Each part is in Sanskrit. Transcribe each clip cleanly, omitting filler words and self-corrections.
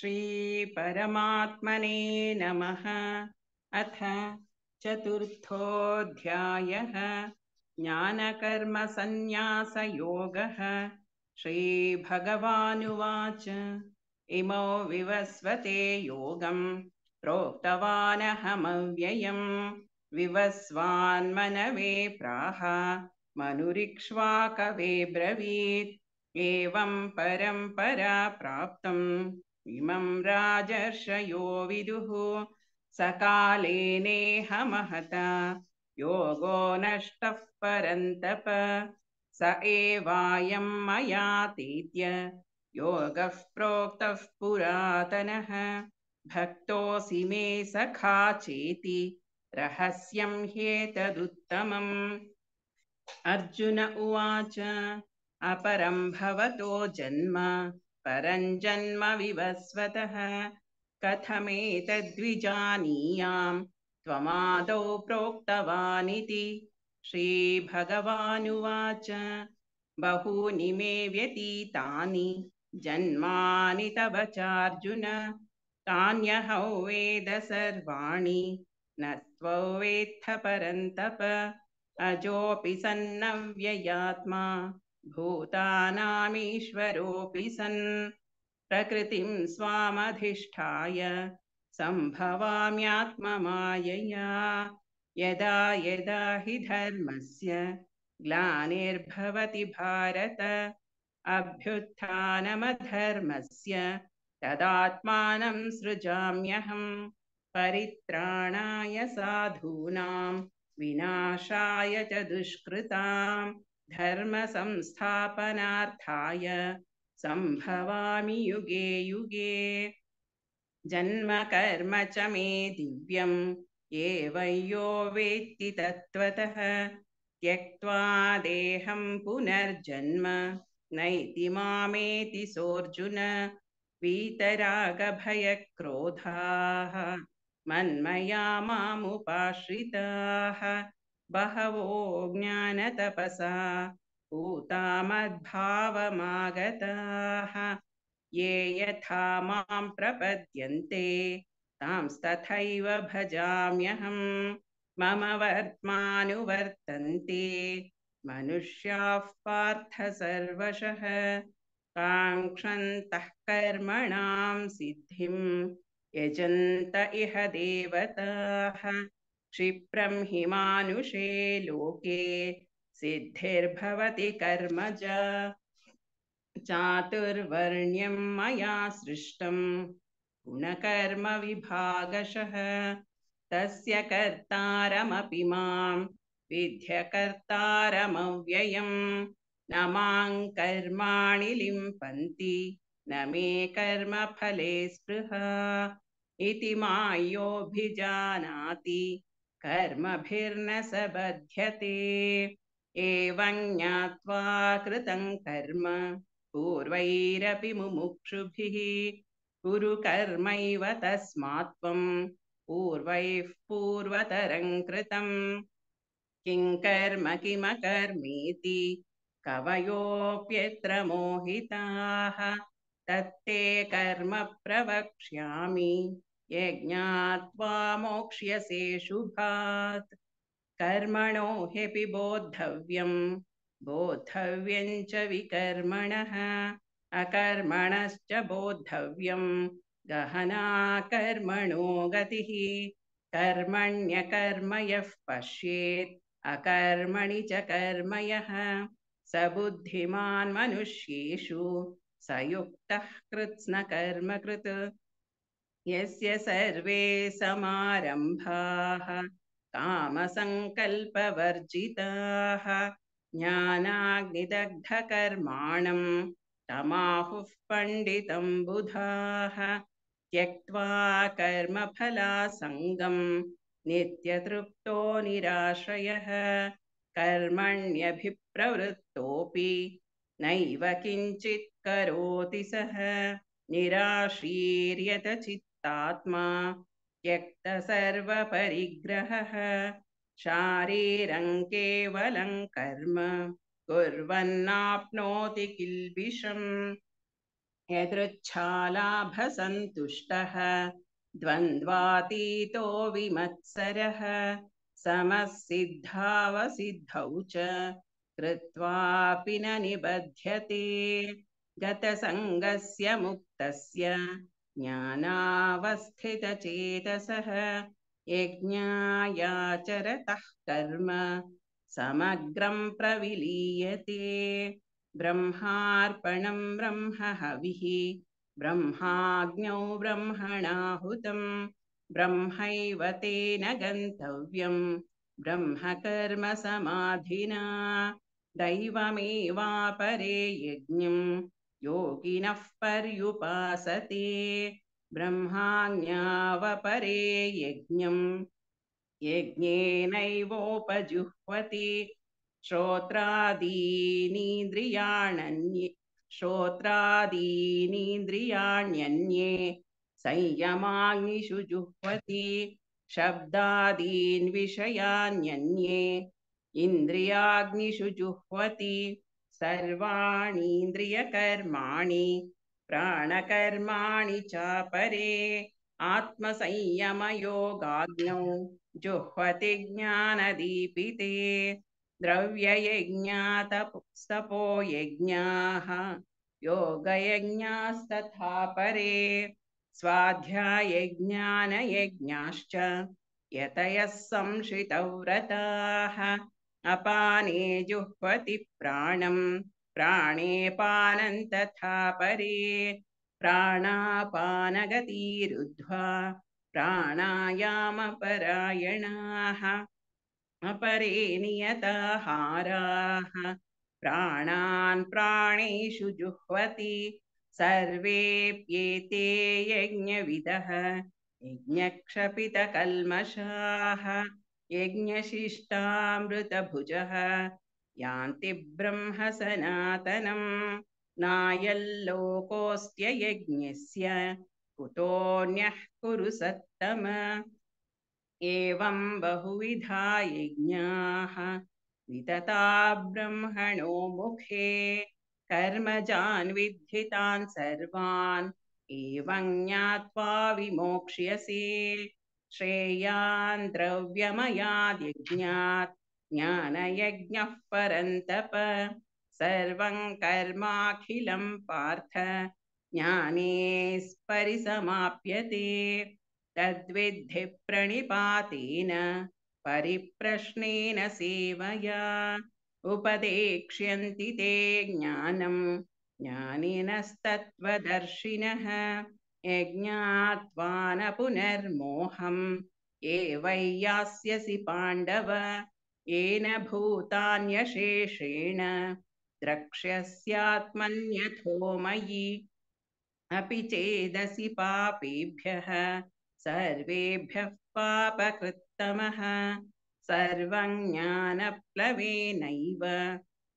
श्री परमात्मने नमः। अथ चतुर्थोऽध्यायः ज्ञानकर्मसन्न्यासयोगः। श्रीभगवानुवाच इमो विवस्वते योगं प्रोक्तवानहमव्ययम् विवस्वान्मनवे प्राह मनुरिक्ष्वाकवे ब्रवीत् एवं परम्परा प्राप्तम् इमं राजर्षयो विदुः सकाले नेह महता योगो नष्टः परन्तप स एवायं मयातीत्य योगः प्रोक्तः पुरातनः भक्तोऽसि मे सखा चेति रहस्यं ह्येतदुत्तमम्। अर्जुन उवाच अपरं भवतो जन्म परं जन्म विवस्वतः कथमेतद्विजानीयां त्वमादौ प्रोक्तवानिति। श्रीभगवानुवाच बहूनि मे व्यतीतानि जन्मानि तव चार्जुन तान्यहं वेद सर्वाणि न त्ववेत्थ परन्तप अजोऽपि सन्नव्ययात्मा भूतानामीश्वरोऽपि सन् प्रकृतिं स्वामधिष्ठाय सम्भवाम्यात्ममायया यदा यदा हि धर्मस्य ग्लानिर्भवति भारत अभ्युत्थानमधर्मस्य तदात्मानं सृजाम्यहम् परित्राणाय साधूनां विनाशाय च दुष्कृतां धर्म संस्थापनार्थाय संभवामि युगे युगे। जन्म कर्म च मे दिव्यम् एवं यो वेत्ति तत्त्वतः त्यक्त्वा देहं पुनर्जन्म नैति मामेति सोऽर्जुन वीतरागभयक्रोधाः मन्मया मामुपाश्रिताः बहवो ज्ञानतपसा पूता मद्भावमागताः ये यथा मां प्रपद्यन्ते तांस्तथैव भजाम्यहम् मम वर्त्मानुवर्तन्ते मनुष्याः पार्थ सर्वशः काङ्क्षन्तः कर्मणां सिद्धिं यजन्त इह देवताः क्षिप्रं हि मानुषे लोके सिद्धिर्भवति कर्मजा चातुर्वर्ण्यं मया सृष्टं गुणकर्म विभागशः तस्य कर्तारमपि मां विद्यकर्तारमव्ययम् न मां कर्माणि लिम्पन्ति न मे कर्मफले स्पृहा इति मायोऽभिजानाति कर्मभिर्न स बध्यते एवं ज्ञात्वा कृतं कर्म पूर्वैरपि मुमुक्षुभिः कुरु कर्मैव तस्मात् त्वं पूर्वैः पूर्वतरं कृतं किं कर्म किमकर्मेति कवयोऽप्यत्र मोहिताः तत्ते कर्म प्रवक्ष्यामि यज्ञात्वा मोक्ष्यसे शुभात् कर्मणो ह्यपि बोद्धव्यं बोद्धव्यं च विकर्मणः अकर्मणश्च बोद्धव्यं गहना कर्मणो गतिः कर्मण्यकर्म यः पश्येत् अकर्मणि च कर्म यः स बुद्धिमान् मनुष्येषु स युक्तः कृत्स्नकर्मकृत् यस्य सर्वे समारम्भाः कामसङ्कल्पवर्जिताः ज्ञानाग्निदग्धकर्माणं तमाहुः पण्डितं बुधाः त्यक्त्वा कर्मफलासङ्गं नित्यतृप्तो निराश्रयः कर्मण्यभिप्रवृत्तोऽपि नैव किञ्चित् करोति सः निराशीर्यत चित्तात्मा त्यक्त सर्वपरिग्रहः शारीरं केवलं कर्म कुर्वन्नाप्नोति किल्बिषम् यदृच्छालाभसन्तुष्टः द्वन्द्वातीतो विमत्सरः समः सिद्धावसिद्धौ च कृत्वापि न निबध्यते गतसङ्गस्य मुक्तस्य ज्ञानावस्थितचेतसः यज्ञायाचरतः कर्म समग्रं प्रविलीयते ब्रह्मार्पणं ब्रह्महविः ब्रह्माग्नौ ब्रह्मणाहुतं ब्रह्मैव तेन गन्तव्यं ब्रह्मकर्म समाधिना दैवमेवापरे यज्ञं योगिनः पर्युपासते ब्रह्माज्ञावपरे यज्ञं यज्ञेनैवोपजुह्वति श्रोत्रादीनीन्द्रियाण्यन्ये संयमाग्निषु जुह्वति शब्दादीन् विषयान्यन्ये इन्द्रियाग्निषु जुह्वति सर्वाणीन्द्रियकर्माणि प्राणकर्माणि चापरे आत्मसंयमयोगाग्नौ जुह्वति ज्ञानदीपिते द्रव्ययज्ञातपो यज्ञाः योगयज्ञास्तथा परे स्वाध्यायज्ञानयज्ञाश्च यतयः संशितव्रताः अपाने जुह्वति प्राणं प्राणे पानं तथा परे प्राणापानगतिरुद्ध्वा प्राणायामपरायणाः अपरे नियताहाराः प्राणान् प्राणेषु जुह्वति सर्वेऽप्येते यज्ञविदः यज्ञक्षपितकल्मषाः यज्ञशिष्टामृतभुजः यान्ति ब्रह्म सनातनं नायल्लोकोऽस्त्ययज्ञस्य कुतोऽन्यः कुरु सत्तम एवं बहुविधा यज्ञाः वितता ब्रह्मणो मुखे कर्मजान् विद्धितान् सर्वान् एवं ज्ञात्वा विमोक्ष्यसे श्रेयान् द्रव्यमयाद् यज्ञात् ज्ञानयज्ञः परन्तप सर्वं कर्माखिलं पार्थ ज्ञाने परिसमाप्यते तद्विद्धि प्रणिपातेन परिप्रश्नेन सेवया उपदेक्ष्यन्ति ते ज्ञानं ज्ञानिनस्तत्त्वदर्शिनः यज्ञात्वा न पुनर्मोहम् एवैयास्यसि पाण्डव येन भूतान्यशेषेण द्रक्ष्यस्यात्मन्यथो मयि अपि चेदसि पापेभ्यः सर्वेभ्यः पापकृत्तमः सर्वं ज्ञानप्लवेनैव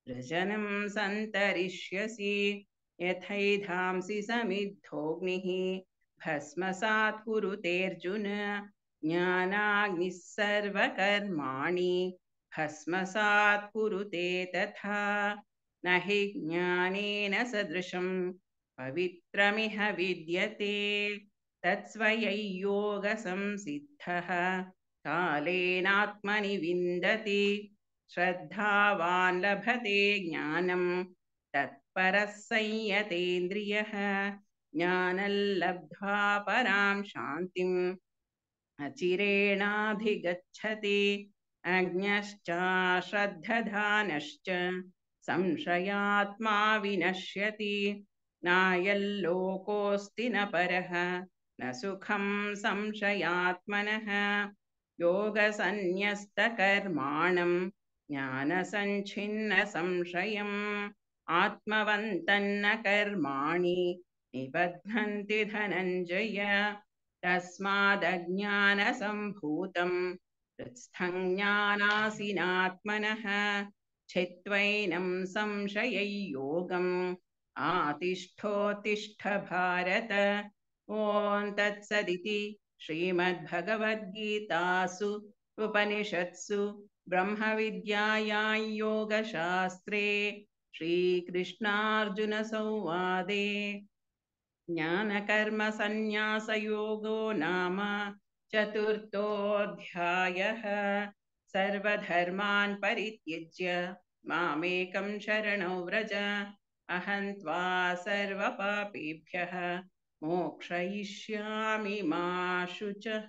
वृजनं सन्तरिष्यसि यथैधांसि समिद्धोऽग्निः भस्मसात् कुरुतेऽर्जुन ज्ञानाग्निः सर्वकर्माणि भस्मसात् कुरुते तथा न हि ज्ञानेन सदृशं पवित्रमिह विद्यते तत्स्वयै योगसंसिद्धः कालेनात्मनि विन्दति श्रद्धावान् लभते ज्ञानं तत्परः संयतेन्द्रियः ज्ञानल्लब्ध्वा परां शान्तिम् अचिरेणाधिगच्छति अज्ञश्चाश्रद्धधानश्च संशयात्मा विनश्यति नायल्लोकोऽस्ति न परः न सुखं संशयात्मनः योगसन्न्यस्तकर्माणं ज्ञानसञ्छिन्नसंशयम् आत्मवन्तन्न कर्माणि निबध्नन्ति धनञ्जय तस्मादज्ञानसम्भूतं हृत्स्थं ज्ञानासीनात्मनः छित्त्वैनं संशययोगम् आतिष्ठोत्तिष्ठ भारत ॐ तत्सदिति श्रीमद्भगवद्गीतासु उपनिषत्सु ब्रह्मविद्यायां योगशास्त्रे श्रीकृष्णार्जुनसंवादे ज्ञानकर्मसन्न्यासयोगो नाम चतुर्थोऽध्यायः। सर्वधर्मान् परित्यज्य मामेकं शरणं व्रज, अहं त्वा सर्वपापेभ्यः मोक्षयिष्यामि मा शुचः।